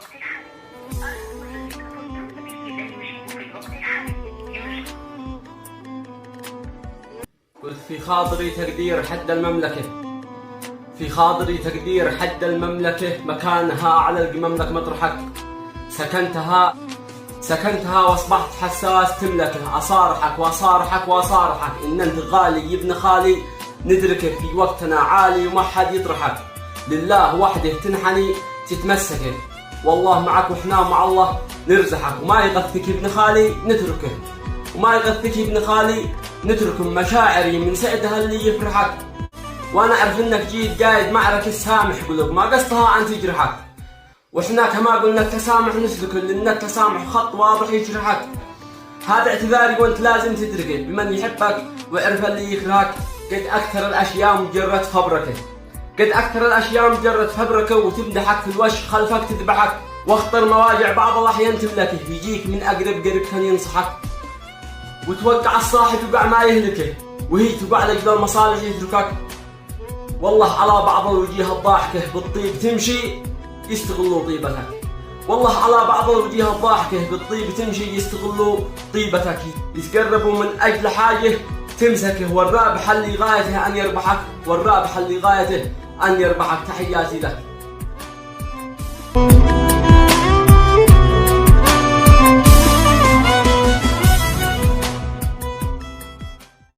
الوقت الحالي. الأمر الذي اتصلت به لا يجيب في الوقت الحالي. قلت في خاطري تقدير حد المملكة، في خاطري تقدير حد المملكة، مكانها أعلى القمم لك مطرحك. سكنتها واصبحت حساس تملكه، أصارحك وأصارحك وأصارحك إن أنت غالي يا ابن خالي، ندركه في وقتنا عالي وما حد يطرحك. لله وحده تنحني تتمسكه، والله معك وإحنا مع الله نرزحك. وما يغثك ابن خالي نتركه، وما يغثك ابن خالي نترك مشاعري من سعدها اللي يفرحك. وانا اعرف انك جيت قايد معركة سامح قلوب ما قصدها ان تجرحك، واحنا كما قلنا التسامح نسلك، لان التسامح خط واضح يجرحك. هذا اعتذاري وانت لازم تدركه، بمن يحبك واعرف اللي يكرهك. قد اكثر الاشياء مجرد فبركه، قد اكثر الاشياء مجرد فبركه، وتمدحك في الوش خلفك تذبحك. واخطر مواجع بعض الاحيان تملكه، يجيك من اقرب قريب كان ينصحك. وتوقع الصاحب يقع ما يهلكه، وهي تقع لأجل المصالح يتركك. والله على بعض الوجيه الضاحكة بالطيب تمشي يستغلوا طيبتك، والله على بعض الوجيه الضاحكة بالطيب تمشي يستغلوا طيبتك. يتقربوا من أجل حاجة تمسكه، والرابح اللي غايته أن يربحك، والرابح اللي غايته أن يربحك. تحياتي لك.